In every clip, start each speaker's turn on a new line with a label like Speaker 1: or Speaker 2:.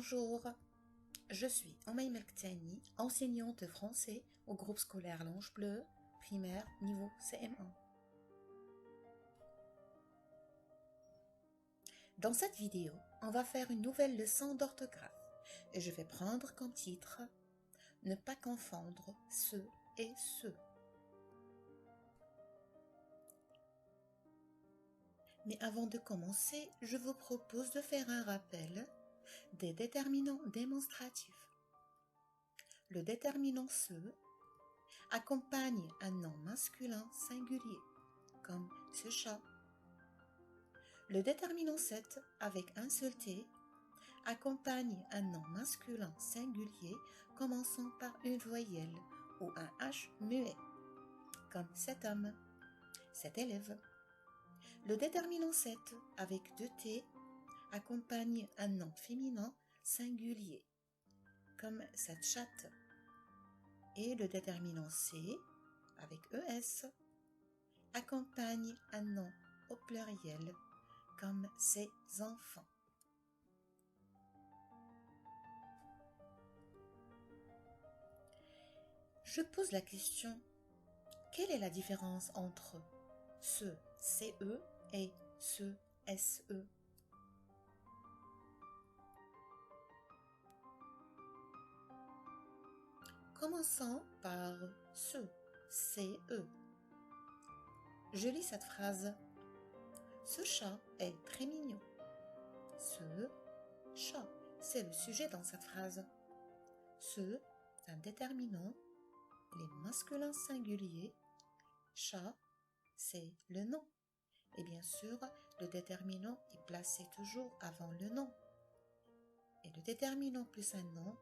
Speaker 1: Bonjour, je suis Omaï Melktani, enseignante de français au groupe scolaire L'Ange Bleu, primaire niveau CM1. Dans cette vidéo, on va faire une nouvelle leçon d'orthographe et je vais prendre comme titre « Ne pas confondre ce et ce ». Mais avant de commencer, je vous propose de faire un rappel des déterminants démonstratifs. Le déterminant ce accompagne un nom masculin singulier, comme ce chat. Le déterminant 7 avec un seul T accompagne un nom masculin singulier commençant par une voyelle ou un H muet, comme cet homme, cet élève. Le déterminant 7 avec deux T accompagne un nom féminin singulier, comme cette chatte. Et le déterminant C avec ES accompagne un nom au pluriel, comme ces enfants. Je pose la question, quelle est la différence entre ce CE et ce SE? Commençons par ce CE. Je lis cette phrase. Ce chat est très mignon. Ce chat, c'est le sujet dans cette phrase. Ce, c'est un déterminant. Il est masculin singulier. Chat, c'est le nom. Et bien sûr, le déterminant est placé toujours avant le nom. Et le déterminant plus un nom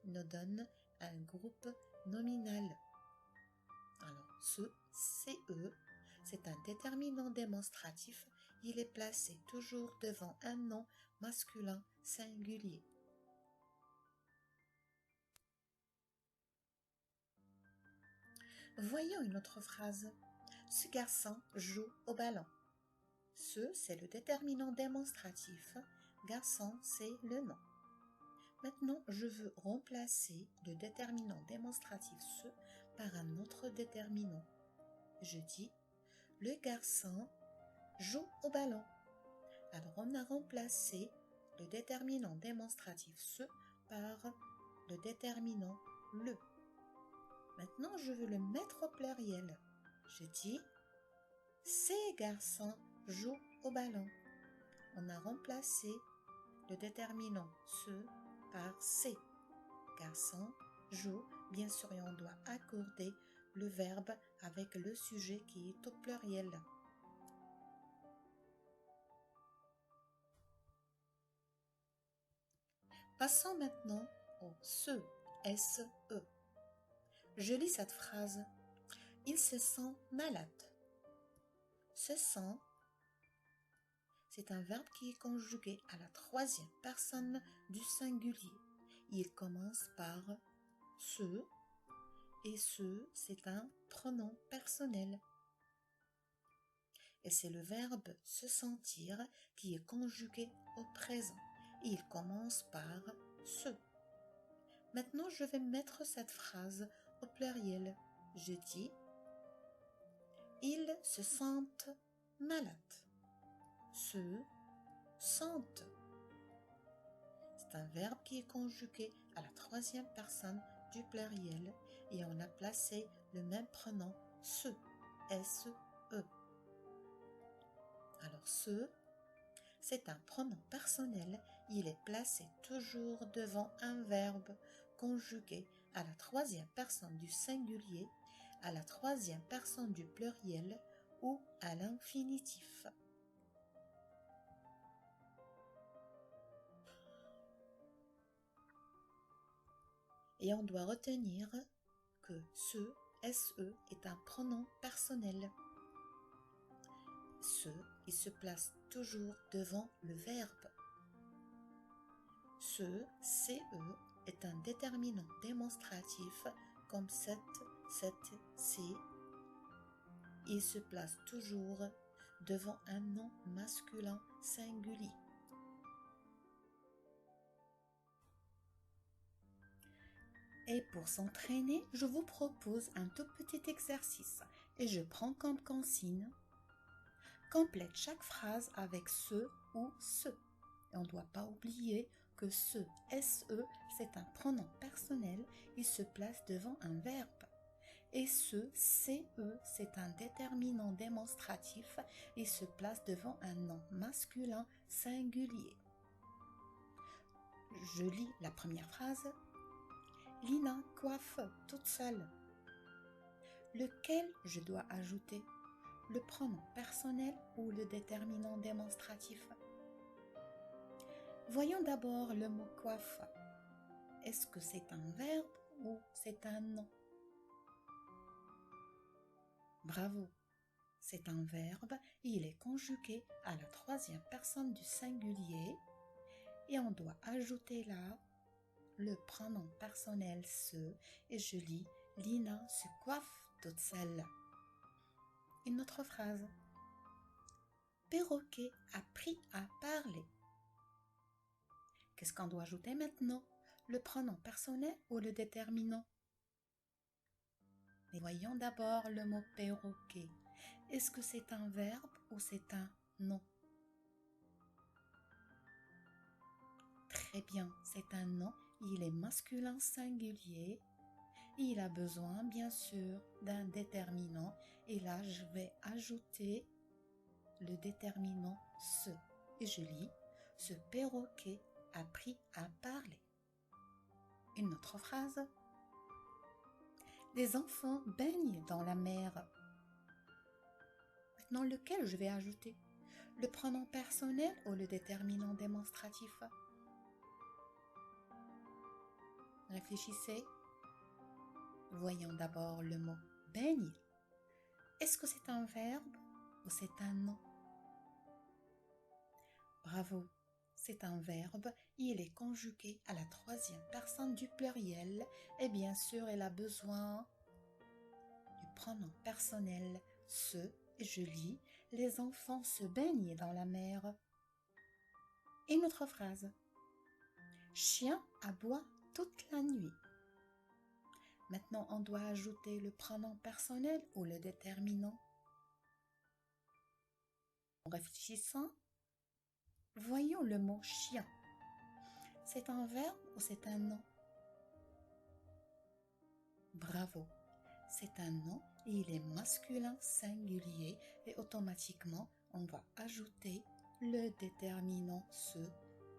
Speaker 1: nous donne un groupe nominal. Alors, ce CE, c'est un déterminant démonstratif. Il est placé toujours devant un nom masculin singulier. Voyons une autre phrase. Ce garçon joue au ballon. Ce, c'est le déterminant démonstratif. Garçon, c'est le nom. Maintenant, je veux remplacer le déterminant démonstratif ce par un autre déterminant. Je dis, le garçon joue au ballon. Alors, on a remplacé le déterminant démonstratif ce par le déterminant le. Maintenant, je veux le mettre au pluriel. Je dis, ces garçons jouent au ballon. On a remplacé le déterminant ce par ces garçons jouent. Bien sûr, et on doit accorder le verbe avec le sujet qui est au pluriel. Passons maintenant au se, S-E. Je lis cette phrase. Il se sent malade. Se sent, c'est un verbe qui est conjugué à la troisième personne du singulier. Il commence par se et ce, c'est un pronom personnel. Et c'est le verbe se sentir qui est conjugué au présent. Il commence par se. Maintenant, je vais mettre cette phrase au pluriel. Je dis, ils se sentent malades. Se sentent. C'est un verbe qui est conjugué à la troisième personne du pluriel et on a placé le même pronom se, S-E. Alors ce, c'est un pronom personnel, il est placé toujours devant un verbe conjugué à la troisième personne du singulier, à la troisième personne du pluriel ou à l'infinitif. Et on doit retenir que ce, SE, est un pronom personnel. Ce, il se place toujours devant le verbe. Ce, CE, est un déterminant démonstratif comme cette, C. Il se place toujours devant un nom masculin singulier. Et pour s'entraîner, je vous propose un tout petit exercice et je prends comme consigne: complète chaque phrase avec ce ou ce. Et on ne doit pas oublier que ce, SE, c'est un pronom personnel, il se place devant un verbe. Et ce, CE, c'est un déterminant démonstratif, il se place devant un nom masculin singulier. Je lis la première phrase. Lina coiffe toute seule. Lequel je dois ajouter? Le pronom personnel ou le déterminant démonstratif? Voyons d'abord le mot coiffe. Est-ce que c'est un verbe ou c'est un nom? Bravo, c'est un verbe, il est conjugué à la troisième personne du singulier et on doit ajouter là le pronom personnel se et je lis Lina se coiffe toute seule. Une autre phrase. Perroquet a appris à parler. Qu'est-ce qu'on doit ajouter maintenant? Le pronom personnel ou le déterminant? Mais voyons d'abord le mot perroquet. Est-ce que c'est un verbe ou c'est un nom? Très bien, c'est un nom, il est masculin singulier. Il a besoin bien sûr d'un déterminant et là je vais ajouter le déterminant ce. Et je lis, ce perroquet a appris à parler. Une autre phrase. Les enfants baignent dans la mer. Maintenant, lequel je vais ajouter? Le pronom personnel ou le déterminant démonstratif? Réfléchissez. Voyons d'abord le mot baigne. Est-ce que c'est un verbe ou c'est un nom? Bravo, c'est un verbe, il est conjugué à la troisième personne du pluriel et bien sûr elle a besoin du pronom personnel se et je lis les enfants se baignent dans la mer. Une autre phrase. Chien aboie toute la nuit. Maintenant on doit ajouter le pronom personnel ou le déterminant. En réfléchissant, voyons le mot chien. C'est un verbe ou c'est un nom? Bravo, c'est un nom et il est masculin singulier et automatiquement on va ajouter le déterminant ce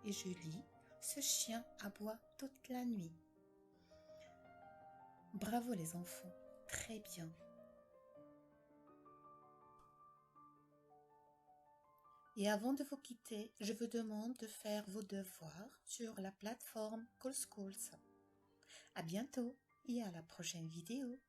Speaker 1: et je lis ce chien aboie toute la nuit. Bravo les enfants, très bien. Et avant de vous quitter, je vous demande de faire vos devoirs sur la plateforme CallSchools. À bientôt et à la prochaine vidéo.